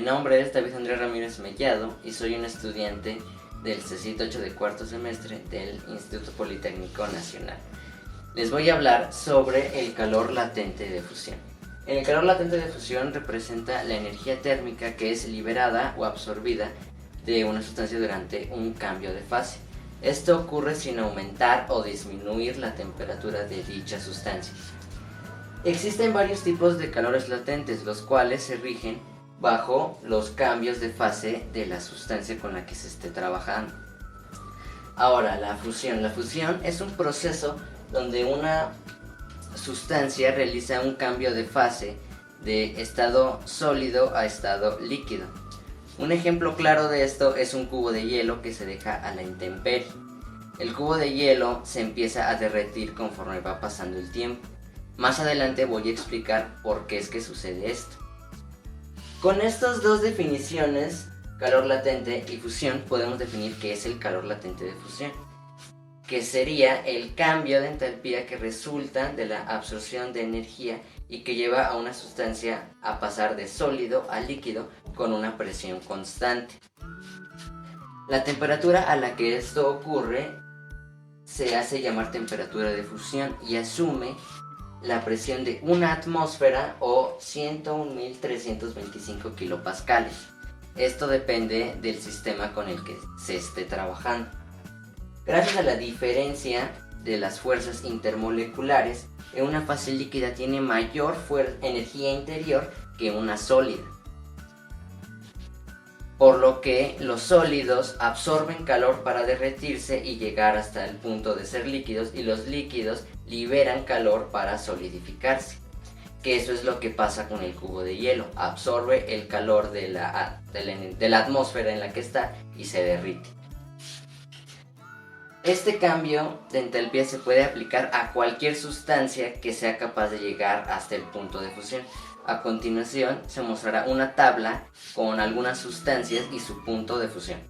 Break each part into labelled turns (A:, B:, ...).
A: nombre es David Andrés Ramírez Mellado y soy un estudiante del CECIT 8 de cuarto semestre del Instituto Politécnico Nacional. Les voy a hablar sobre el calor latente de fusión. El calor latente de fusión representa la energía térmica que es liberada o absorbida de una sustancia durante un cambio de fase. Esto ocurre sin aumentar o disminuir la temperatura de dicha sustancia. Existen varios tipos de calores latentes, los cuales se rigen bajo los cambios de fase de la sustancia con la que se esté trabajando. Ahora, la fusión. La fusión es un proceso donde una sustancia realiza un cambio de fase de estado sólido a estado líquido. Un ejemplo claro de esto es un cubo de hielo que se deja a la intemperie. El cubo de hielo se empieza a derretir conforme va pasando el tiempo. Más adelante voy a explicar por qué es que sucede esto. Con estas dos definiciones, calor latente y fusión, podemos definir qué es el calor latente de fusión, que sería el cambio de entalpía que resulta de la absorción de energía y que lleva a una sustancia a pasar de sólido a líquido con una presión constante. La temperatura a la que esto ocurre se hace llamar temperatura de fusión y asume la presión de una atmósfera o 101.325 kilopascales. Esto depende del sistema con el que se esté trabajando. Gracias a la diferencia de las fuerzas intermoleculares, en una fase líquida tiene mayor energía interior que una sólida, por lo que los sólidos absorben calor para derretirse y llegar hasta el punto de ser líquidos, y los líquidos liberan calor para solidificarse, que eso es lo que pasa con el cubo de hielo, absorbe el calor de la atmósfera en la que está y se derrite. Este cambio de entalpía se puede aplicar a cualquier sustancia que sea capaz de llegar hasta el punto de fusión. A continuación se mostrará una tabla con algunas sustancias y su punto de fusión.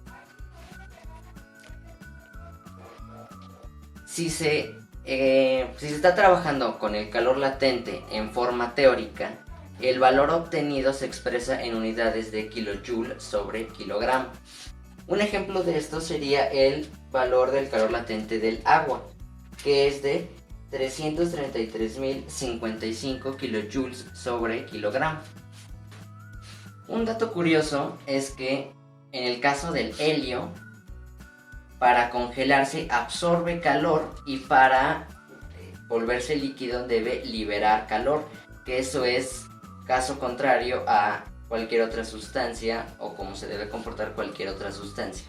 A: Si se está trabajando con el calor latente en forma teórica, el valor obtenido se expresa en unidades de kilojoule sobre kilogramo. Un ejemplo de esto sería el valor del calor latente del agua, que es de 333.055 kilojoules sobre kilogramo. Un dato curioso es que en el caso del helio, para congelarse absorbe calor y para volverse líquido debe liberar calor, que eso es caso contrario a cualquier otra sustancia o cómo se debe comportar cualquier otra sustancia.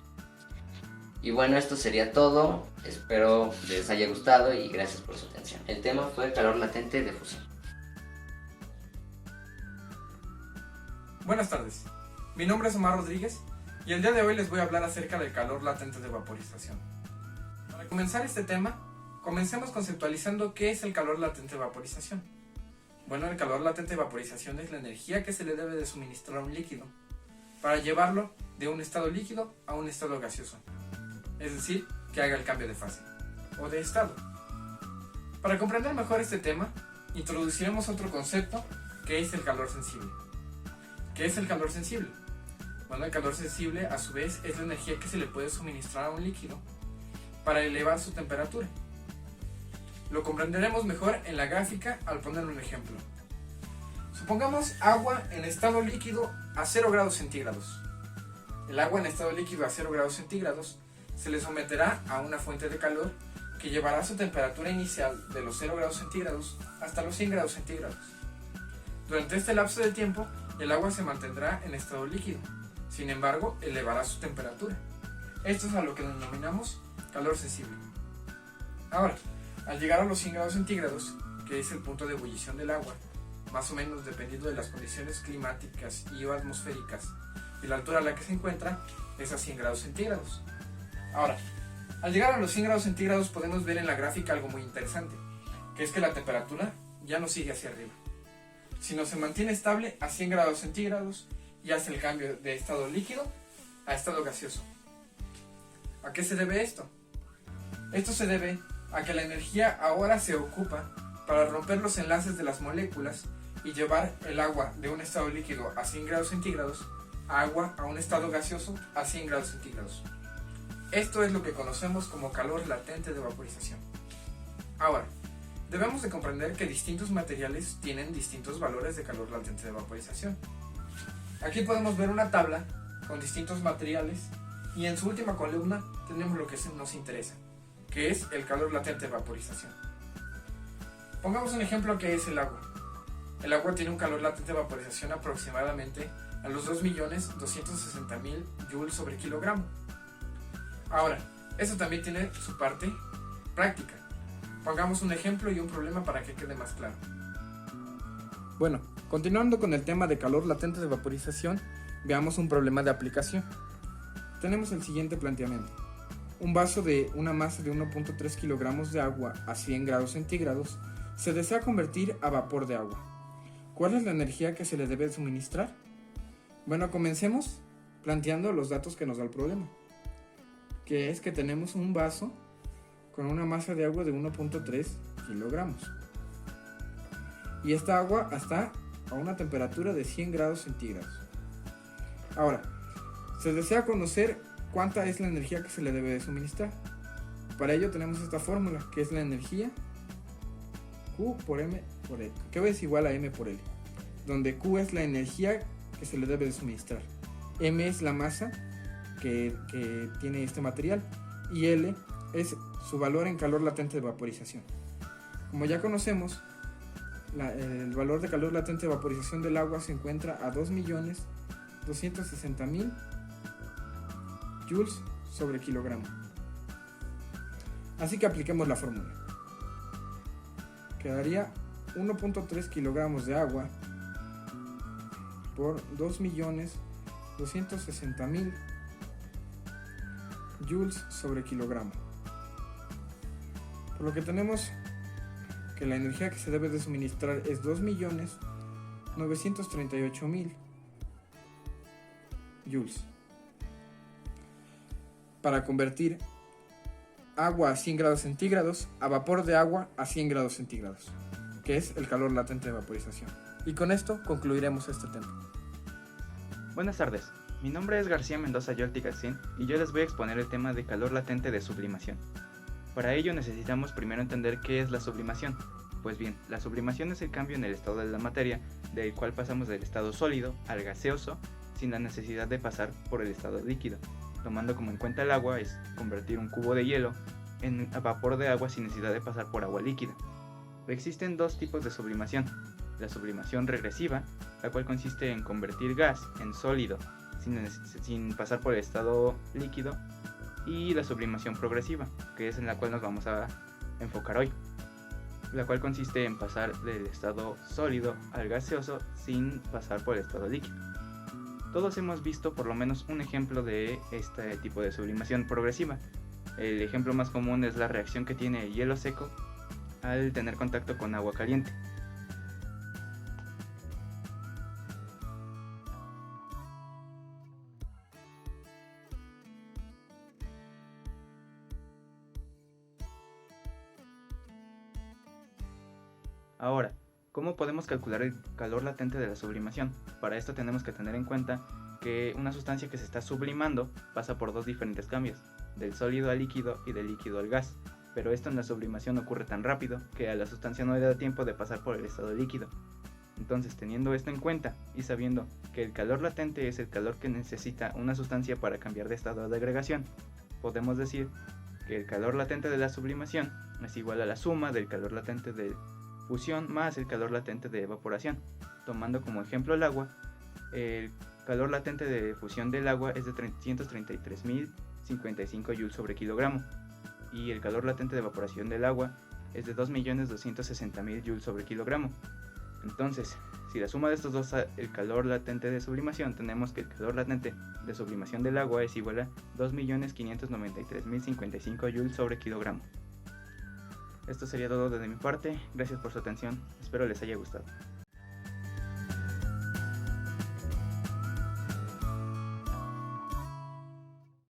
A: Y bueno, esto sería todo, espero les haya gustado y gracias por su atención. El tema fue calor latente de fusión.
B: Buenas tardes, mi nombre es Omar Rodríguez y el día de hoy les voy a hablar acerca del calor latente de vaporización. Para comenzar este tema, comencemos conceptualizando qué es el calor latente de vaporización. Bueno, el calor latente de vaporización es la energía que se le debe de suministrar a un líquido para llevarlo de un estado líquido a un estado gaseoso, es decir, que haga el cambio de fase o de estado. Para comprender mejor este tema, introduciremos otro concepto que es el calor sensible. ¿Qué es el calor sensible? Bueno, el calor sensible a su vez es la energía que se le puede suministrar a un líquido para elevar su temperatura. Lo comprenderemos mejor en la gráfica al poner un ejemplo. Supongamos agua en estado líquido a 0 grados centígrados. El agua en estado líquido a 0 grados centígrados se le someterá a una fuente de calor que llevará su temperatura inicial de los 0 grados centígrados hasta los 100 grados centígrados. Durante este lapso de tiempo, el agua se mantendrá en estado líquido, sin embargo, elevará su temperatura. Esto es a lo que denominamos calor sensible. Ahora, al llegar a los 100 grados centígrados, que es el punto de ebullición del agua, más o menos dependiendo de las condiciones climáticas y o atmosféricas y la altura a la que se encuentra, es a 100 grados centígrados. Ahora, al llegar a los 100 grados centígrados podemos ver en la gráfica algo muy interesante, que es que la temperatura ya no sigue hacia arriba, sino se mantiene estable a 100 grados centígrados y hace el cambio de estado líquido a estado gaseoso. ¿A qué se debe esto? Esto se debe a que la energía ahora se ocupa para romper los enlaces de las moléculas y llevar el agua de un estado líquido a 100 grados centígrados agua a un estado gaseoso a 100 grados centígrados. Esto es lo que conocemos como calor latente de vaporización. Ahora, debemos de comprender que distintos materiales tienen distintos valores de calor latente de vaporización. Aquí podemos ver una tabla con distintos materiales y en su última columna tenemos lo que nos interesa, que es el calor latente de vaporización. Pongamos un ejemplo que es el agua. El agua tiene un calor latente de vaporización aproximadamente a los 2.260.000 joules sobre kilogramo. Ahora, eso también tiene su parte práctica. Pongamos un ejemplo y un problema para que quede más claro. Bueno, continuando con el tema de calor latente de vaporización, veamos un problema de aplicación. Tenemos el siguiente planteamiento. Un vaso de una masa de 1.3 kilogramos de agua a 100 grados centígrados se desea convertir a vapor de agua. ¿Cuál es la energía que se le debe suministrar? Bueno, comencemos planteando los datos que nos da el problema, que es que tenemos un vaso con una masa de agua de 1.3 kilogramos y esta agua está a una temperatura de 100 grados centígrados. Ahora, se desea conocer cuánta es la energía que se le debe de suministrar. Para ello tenemos esta fórmula, que es la energía Q por M por L, que es igual a M por L, donde Q es la energía que se le debe de suministrar, M es la masa que tiene este material y L es su valor en calor latente de vaporización. Como ya conocemos, el valor de calor latente de vaporización del agua se encuentra a 2.260.000 joules sobre kilogramo. Así que apliquemos la fórmula. Quedaría 1.3 kilogramos de agua por 2.260.000 joules sobre kilogramo. Por lo que tenemos que la energía que se debe de suministrar es 2.938.000 joules para convertir agua a 100 grados centígrados a vapor de agua a 100 grados centígrados, que es el calor latente de vaporización. Y con esto concluiremos este tema.
C: Buenas tardes, mi nombre es García Mendoza Yolti Garcín y yo les voy a exponer el tema de calor latente de sublimación. Para ello necesitamos primero entender qué es la sublimación. Pues bien, la sublimación es el cambio en el estado de la materia, del cual pasamos del estado sólido al gaseoso sin la necesidad de pasar por el estado líquido. Tomando como en cuenta el agua es convertir un cubo de hielo en vapor de agua sin necesidad de pasar por agua líquida. Existen dos tipos de sublimación. La sublimación regresiva, la cual consiste en convertir gas en sólido sin pasar por el estado líquido, y la sublimación progresiva, que es en la cual nos vamos a enfocar hoy, la cual consiste en pasar del estado sólido al gaseoso sin pasar por el estado líquido. Todos hemos visto por lo menos un ejemplo de este tipo de sublimación progresiva. El ejemplo más común es la reacción que tiene el hielo seco al tener contacto con agua caliente. Ahora, ¿cómo podemos calcular el calor latente de la sublimación? Para esto tenemos que tener en cuenta que una sustancia que se está sublimando pasa por dos diferentes cambios, del sólido al líquido y del líquido al gas, pero esto en la sublimación ocurre tan rápido que a la sustancia no le da tiempo de pasar por el estado líquido. Entonces, teniendo esto en cuenta y sabiendo que el calor latente es el calor que necesita una sustancia para cambiar de estado de agregación, podemos decir que el calor latente de la sublimación es igual a la suma del calor latente de fusión más el calor latente de evaporación. Tomando como ejemplo el agua, el calor latente de fusión del agua es de 333.055 joules sobre kilogramo y el calor latente de evaporación del agua es de 2.260.000 joules sobre kilogramo. Entonces, si la suma de estos dos da el calor latente de sublimación, tenemos que el calor latente de sublimación del agua es igual a 2.593.055 joules sobre kilogramo. Esto sería todo desde mi parte, gracias por su atención, espero les haya gustado.